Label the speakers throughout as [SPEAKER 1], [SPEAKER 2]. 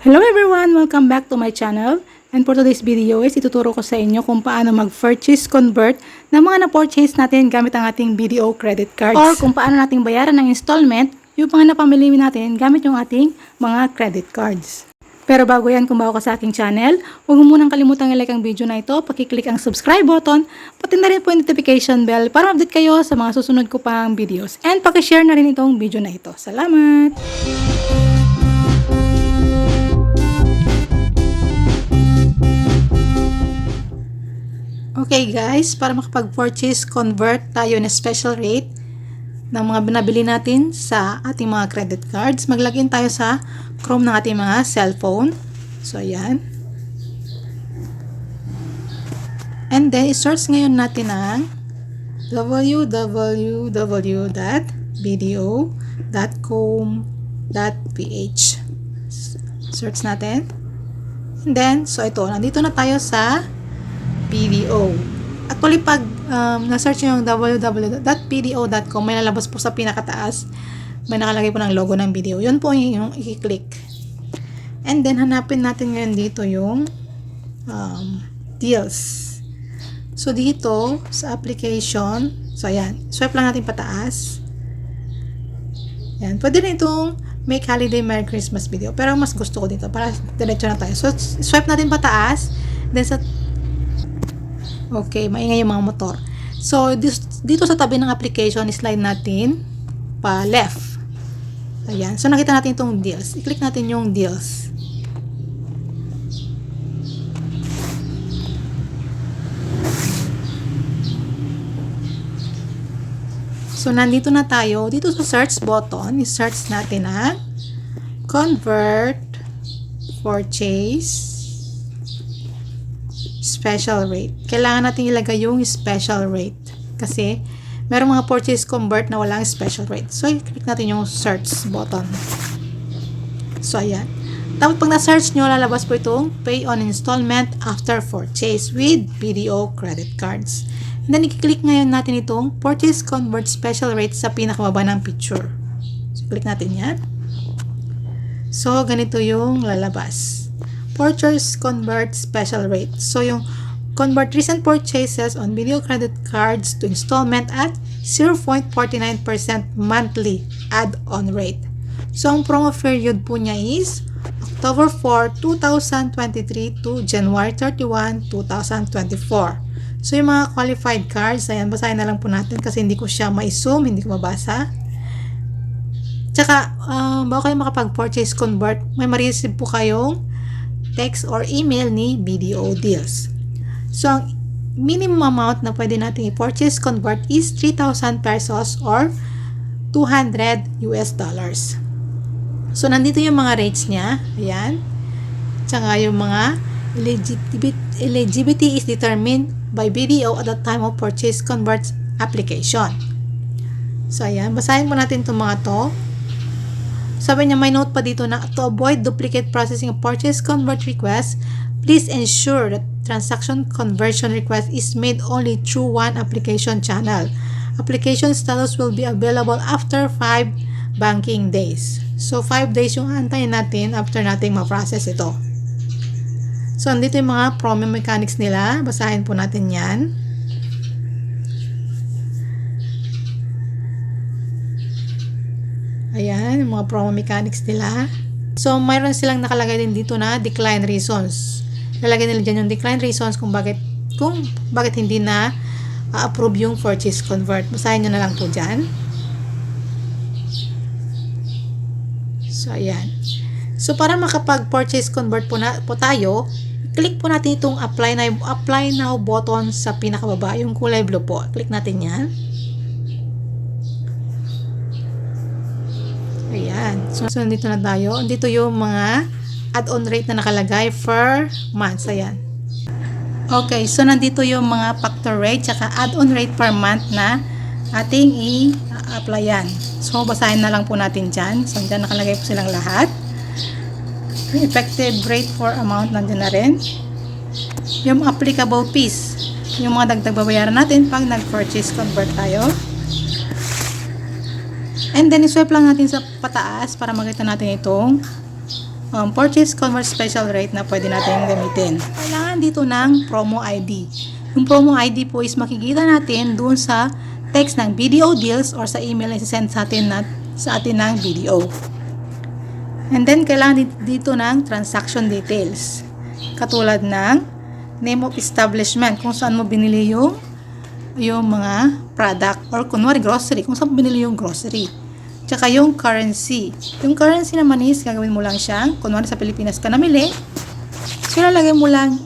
[SPEAKER 1] Hello everyone! Welcome back to my channel. And for today's video is ituturo ko sa inyo kung paano mag-purchase convert ng mga na-purchase natin gamit ang ating BDO credit cards. Or kung paano natin bayaran ng installment yung mga napamili natin gamit yung ating mga credit cards. Pero bago yan, kung bago ka sa aking channel, huwag mo munang kalimutang i-like ang video na ito, pakiclick ang subscribe button, pati na rin po yung notification bell para update kayo sa mga susunod ko pang videos. And pakishare na rin itong video na ito. Salamat! Okay guys, para makapag-purchase, convert tayo na special rate ng mga binabili natin sa ating mga credit cards. Maglagin tayo sa Chrome ng ating mga cellphone. So, ayan. And then, i-search ngayon natin ang www.bdo.com.ph. Search natin. And then, so ito, nandito na tayo sa BDO. Actually, pag na-search nyo yung www.bdo.com, may lalabas po sa pinakataas. May nakalagay po ng logo ng BDO. Yun po yung i-click. And then, hanapin natin ngayon dito yung deals. So, dito, sa application, so, ayan. Swipe lang natin pataas. Ayan. Pwede rin itong Make Holiday Merry Christmas video. Pero mas gusto ko dito para diretso na tayo. So, swipe natin pataas. Then, sa okay, maingay yung mga motor. So, dito sa tabi ng application, slide natin pa left. Ayan. So, nakita natin itong deals. I-click natin yung deals. So, nandito na tayo. Dito sa search button, i-search natin ang convert purchase special rate. Kailangan natin ilagay yung special rate. Kasi, merong mga purchase convert na walang special rate. So, i-click natin yung search button. So, ayan. Tapos, pag na-search nyo, lalabas po itong pay on installment after purchase with BDO credit cards. And then, i-click ngayon natin itong purchase convert special rate sa pinakababa ng picture. So, click natin yan. So, ganito yung lalabas. Purchase convert special rate. So, yung convert recent purchases on BDO credit cards to installment at 0.49% monthly add-on rate. So, ang promo period po niya is October 4, 2023 to January 31, 2024. So, yung mga qualified cards, ayan, basahin na lang po natin kasi hindi ko siya ma-zoom, hindi ko mabasa. Tsaka, bago kayo makapag-purchase convert, may ma-receive po kayong text or email ni BDO Deals. So, ang minimum amount na pwede natin i-purchase convert is 3,000 pesos or $200 US. So, nandito yung mga rates niya. Ayan. Tsaka yung mga eligibility is determined by BDO at the time of purchase convert application. So, ayan. Basahin mo natin itong mga to. Sabi niya, may note pa dito na to avoid duplicate processing of purchase convert request, please ensure that transaction conversion request is made only through one application channel. Application status will be available after 5 banking days. So, 5 days yung antayin natin after nating ma-process ito. So, andito yung mga promo mechanics nila. Basahin po natin yan. Ayan, yung mga promo mechanics nila. So, mayroon silang nakalagay din dito na decline reasons. Lalagay nila dyan yung decline reasons kung bakit hindi na approve yung purchase convert. Basahin nyo na lang po dyan. So, ayan. So, para makapag-purchase convert po tayo, click po natin itong apply now button sa pinakababa, yung kulay blue po. Click natin yan. Ayan. So, nandito na tayo. Dito yung mga add-on rate na nakalagay per month. Ayan. Okay. So, nandito yung mga factor rate tsaka add-on rate per month na ating i-applyan. So, basahin na lang po natin dyan. So, dyan nakalagay po silang lahat. Effective rate for amount nandyan na rin. Yung applicable fees. Yung mga dagdag babayaran natin pag nag-purchase convert tayo. And then, i-swipe lang natin sa pataas para makita natin itong purchase convert special rate na pwede natin gamitin. Kailangan dito ng promo ID. Yung promo ID po is makikita natin doon sa text ng video deals or sa email na send sa atin ng video. And then, kailangan dito ng transaction details. Katulad ng name of establishment, kung saan mo binili yung mga product, or kunwari grocery, kung saan mo binili yung grocery. Tsaka yung currency. Yung currency naman is, gagawin mo lang siyang, kunwari sa Pilipinas ka namili, so ang lalagay mo lang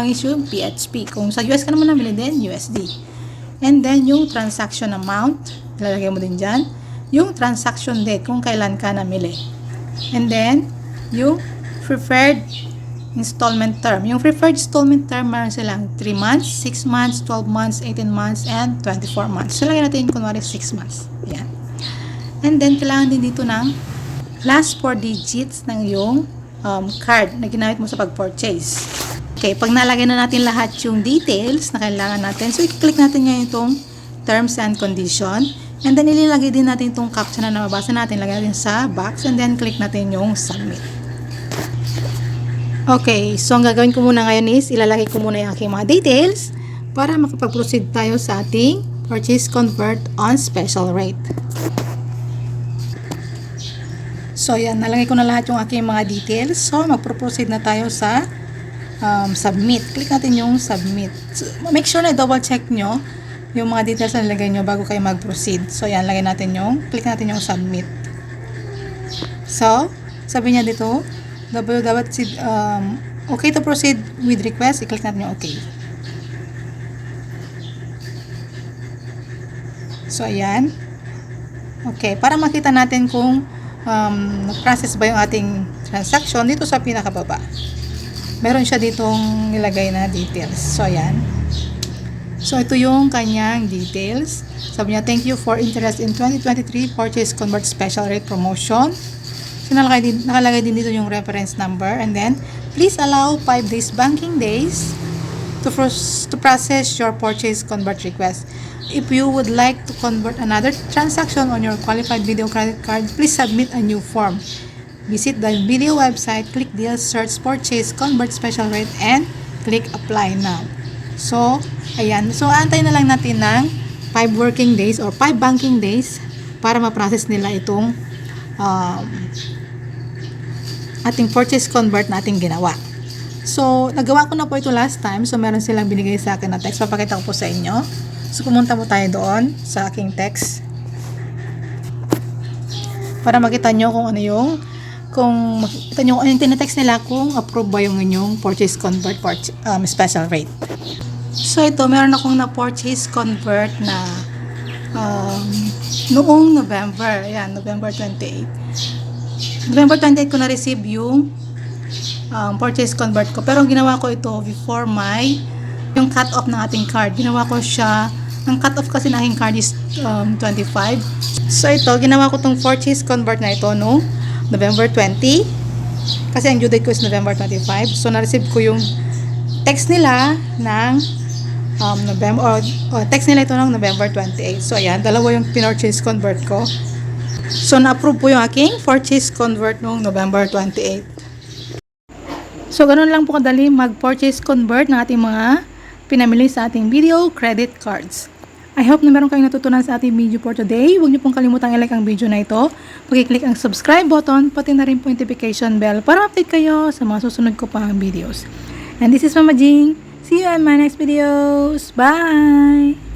[SPEAKER 1] is yung PHP. Kung sa US ka naman namili, then USD. And then, yung transaction amount, ilalagay mo din dyan. Yung transaction date, kung kailan ka namili. And then, yung preferred installment term. Yung preferred installment term, meron silang 3 months, 6 months, 12 months, 18 months, and 24 months. So, lagyan natin kunwari 6 months. Yan. And then, kailangan din dito ng last 4 digits ng yung card na ginamit mo sa pag-purchase. Okay, pag nalagay na natin lahat yung details na kailangan natin, so, i-click natin ngayon itong terms and condition. And then, ililagay din natin itong caption na nababasa natin. Lagay natin sa box. And then, click natin yung submit. Okay, so ang gagawin ko muna ngayon is ilalagay ko muna yung aking mga details para makapag-proceed tayo sa ating purchase convert on special rate. So yan, nalagay ko na lahat yung aking mga details. So mag-proceed na tayo sa submit. Click natin yung submit. So, make sure na double check nyo yung mga details na nilagay nyo bago kayo mag-proceed. So yan, click natin yung submit. So, sabi niya dito, okay to proceed with request, i-click natin yung okay. So, ayan. Okay, para makita natin kung na-process ba yung ating transaction, dito sa pinakababa. Meron siya ditong nilagay na details. So, ayan. So, ito yung kanyang details. Sabi niya, thank you for interest in 2023 Purchase Convert Special Rate Promotion. So, nakalagay din dito yung reference number. And then, please allow 5 days banking days to process your purchase convert request. If you would like to convert another transaction on your qualified video credit card, please submit a new form. Visit the video website, click deals, search purchase convert special rate, and click apply now. So, ayan. So, antay na lang natin ng 5 working days or 5 banking days para ma-process nila itong ating purchase convert na ating ginawa. So, nagawa ko na po ito last time. So, meron silang binigay sa akin na text. Papakita ko po sa inyo. So, pumunta po tayo doon sa aking text. Para makita nyo kung ano yung tinetext nila kung approve ba yung inyong purchase convert special rate. So, ito, meron akong na-purchase convert na noong November. Ayan, November 28. November 28 ko na-receive yung purchase convert ko. Pero ginawa ko ito before yung cut-off ng ating card. Ginawa ko siya, ang cut-off kasi ng aking card is 25. So ito, ginawa ko tong purchase convert na ito no November 20. Kasi ang due date ko is November 25. So na-receive ko yung text nila ng text nila ito ng November 28. So ayan, dalawa yung purchase convert ko. So, na-approve po yung aking purchase convert noong November 28. So, ganun lang po kadali mag-purchase convert ng ating mga pinamili sa ating video credit cards. I hope na meron kayong natutunan sa ating video for today. Huwag niyo pong kalimutang i-like ang video na ito. Pag-click ang subscribe button, pati na rin po notification bell para update kayo sa mga susunod ko pang videos. And this is Mama Jing. See you on my next videos. Bye!